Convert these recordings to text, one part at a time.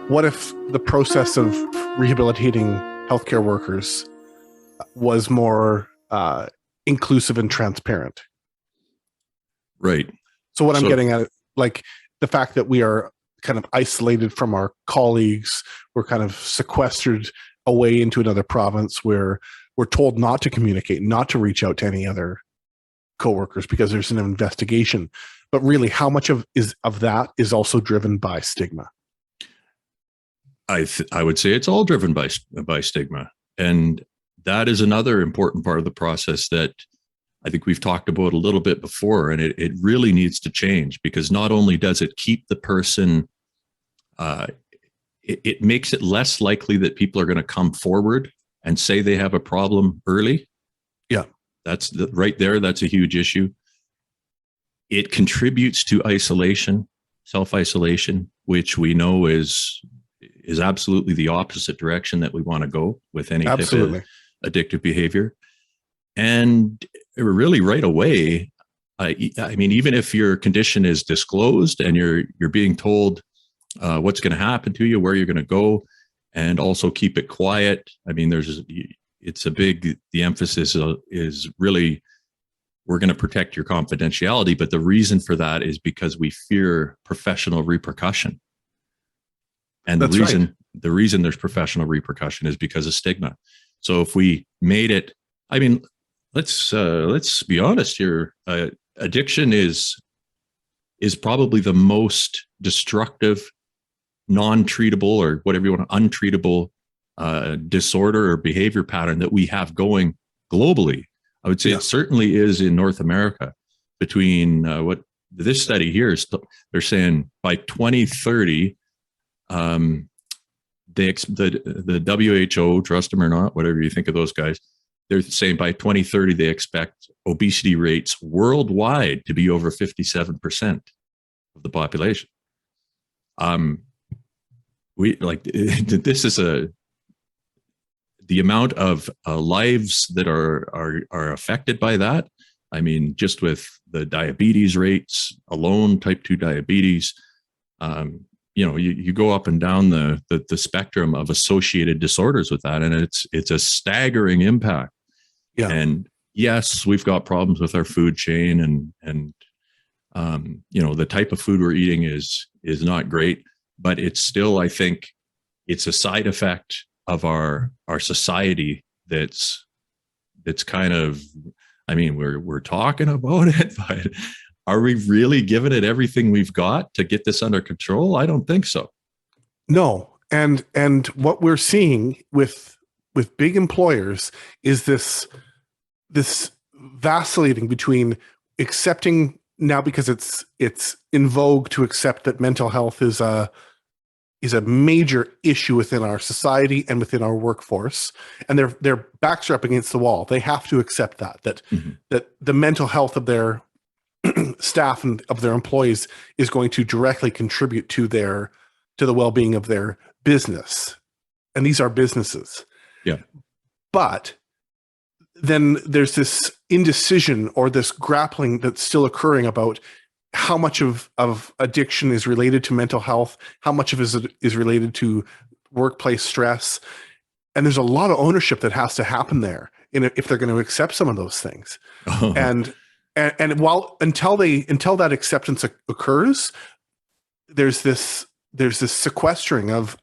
What if the process of rehabilitating healthcare workers was more inclusive and transparent? Right. So what I'm getting at, like the fact that we are kind of isolated from our colleagues, we're kind of sequestered away into another province where we're told not to communicate, not to reach out to any other coworkers because there's an investigation. But really, how much of that is also driven by stigma? I would say it's all driven by stigma, and that is another important part of the process that I think we've talked about a little bit before, and it really needs to change, because not only does it keep the person, it makes it less likely that people are going to come forward and say they have a problem early. Yeah, that's right there. That's a huge issue. It contributes to isolation, self-isolation, which we know is absolutely the opposite direction that we want to go with any type of addictive behavior. And really right away, I mean, even if your condition is disclosed and you're being told what's going to happen to you, where you're going to go, and also keep it quiet. I mean, the emphasis is really, we're going to protect your confidentiality. But the reason for that is because we fear professional repercussion. And the reason there's professional repercussion is because of stigma. So if we made it, I mean, let's be honest here. Addiction is probably the most destructive, non-treatable, or whatever you want, untreatable disorder or behavior pattern that we have going globally. I would say it certainly is in North America. Between what this study here is, they're saying by 2030, the WHO, trust them or not, whatever you think of those guys, they're saying by 2030 they expect obesity rates worldwide to be over 57% of the population. This is the amount of lives that are affected by that. I mean, just with the diabetes rates alone, type 2 diabetes, you go up and down the spectrum of associated disorders with that, and it's a staggering impact. Yeah. And yes, we've got problems with our food chain, and the type of food we're eating is not great, but it's still, I think, it's a side effect of our society that's kind of, I mean, we're talking about it, but are we really giving it everything we've got to get this under control? I don't think so. No. And what we're seeing with big employers is this vacillating between accepting now, because it's in vogue to accept that mental health is a major issue within our society and within our workforce, and their backs are up against the wall. They have to accept that the mental health of their staff and of their employees is going to directly contribute to the well-being of their business. And these are businesses. Yeah. But then there's this indecision or this grappling that's still occurring about how much of addiction is related to mental health, how much of it is related to workplace stress. And there's a lot of ownership that has to happen there if they're going to accept some of those things. Oh. And until that acceptance occurs, there's this sequestering of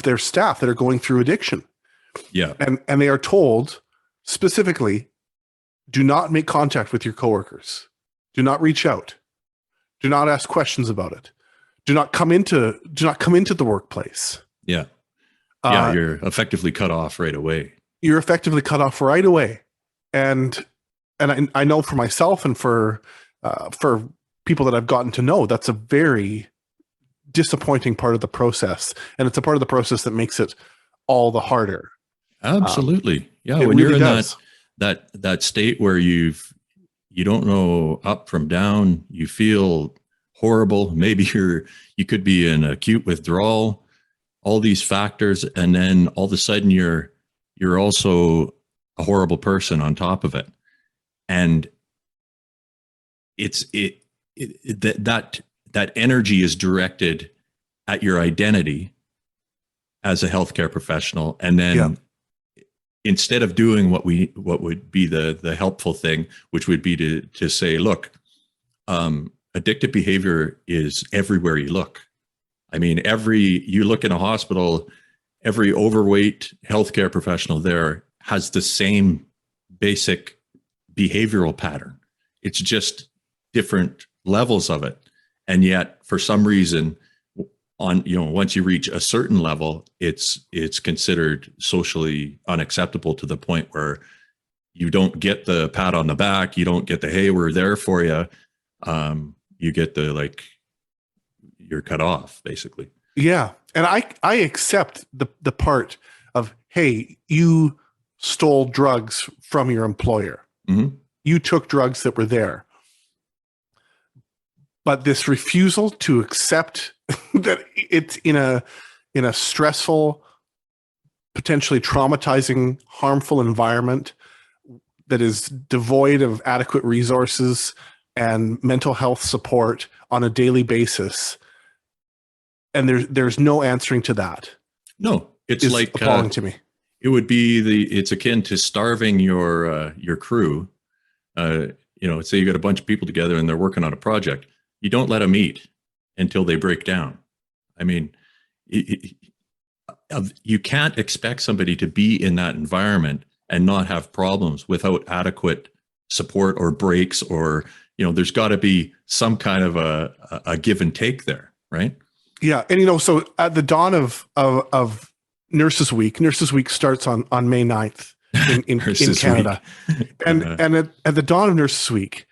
their staff that are going through addiction. Yeah. And they are told specifically, do not make contact with your coworkers. Do not reach out. Do not ask questions about it. Do not come into the workplace. Yeah. Yeah. You're effectively cut off right away. You're effectively cut off right away. And I know for myself and for people that I've gotten to know, that's a very disappointing part of the process. And it's a part of the process that makes it all the harder. Absolutely. Yeah. When you're in that state where you don't know up from down, you feel horrible. Maybe you could be in acute withdrawal, all these factors. And then all of a sudden you're also a horrible person on top of it. And that energy is directed at your identity as a healthcare professional, and then instead of doing what would be the helpful thing, which would be to say, look, addictive behavior is everywhere you look. I mean, you look in a hospital, every overweight healthcare professional there has the same basic behavioral pattern. It's just different levels of it. And yet, for some reason, once you reach a certain level, it's considered socially unacceptable to the point where you don't get the pat on the back, you don't get the, hey, we're there for you. You get the, like, you're cut off, basically. Yeah. And I accept the part of, hey, you stole drugs from your employer. Mm-hmm. You took drugs that were there. But this refusal to accept that it's in a stressful, potentially traumatizing, harmful environment that is devoid of adequate resources and mental health support on a daily basis, and there's no answering to that. No, it's like appalling to me. It would be it's akin to starving your crew. Say you got a bunch of people together and they're working on a project. You don't let them eat until they break down. I mean, you can't expect somebody to be in that environment and not have problems without adequate support or breaks, or, there's got to be some kind of a give and take there, right? Yeah. And, so at the dawn of Nurses Week starts on May 9th in Canada. And at the dawn of Nurses Week,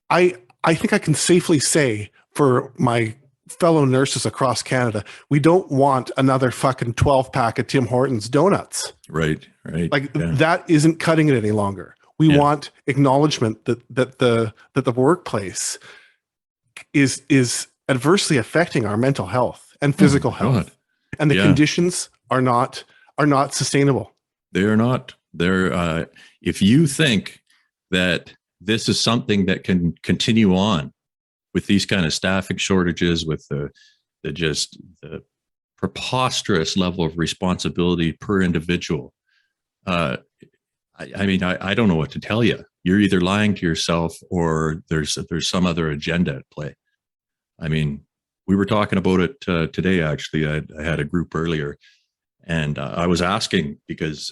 I think I can safely say for my fellow nurses across Canada, we don't want another fucking 12-pack of Tim Hortons donuts. Right. Like that isn't cutting it any longer. We want acknowledgement that the workplace is adversely affecting our mental health and physical health, and the conditions are not sustainable. They're not. They're if you think that this is something that can continue on with these kind of staffing shortages, with the preposterous level of responsibility per individual. I don't know what to tell you. You're either lying to yourself or there's some other agenda at play. I mean, we were talking about it today, actually. I had a group earlier, and I was asking because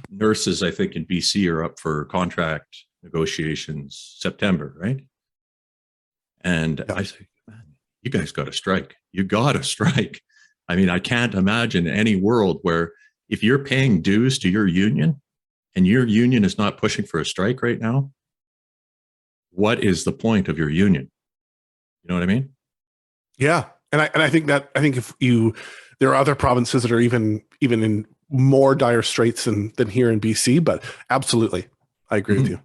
nurses, I think, in BC are up for contract negotiations September, right? And I say, man, you guys got to strike. You got to strike. I mean, I can't imagine any world where if you're paying dues to your union and your union is not pushing for a strike right now, what is the point of your union? You know what I mean? Yeah. And I think if there are other provinces that are even in more dire straits than here in BC, but absolutely, I agree with you.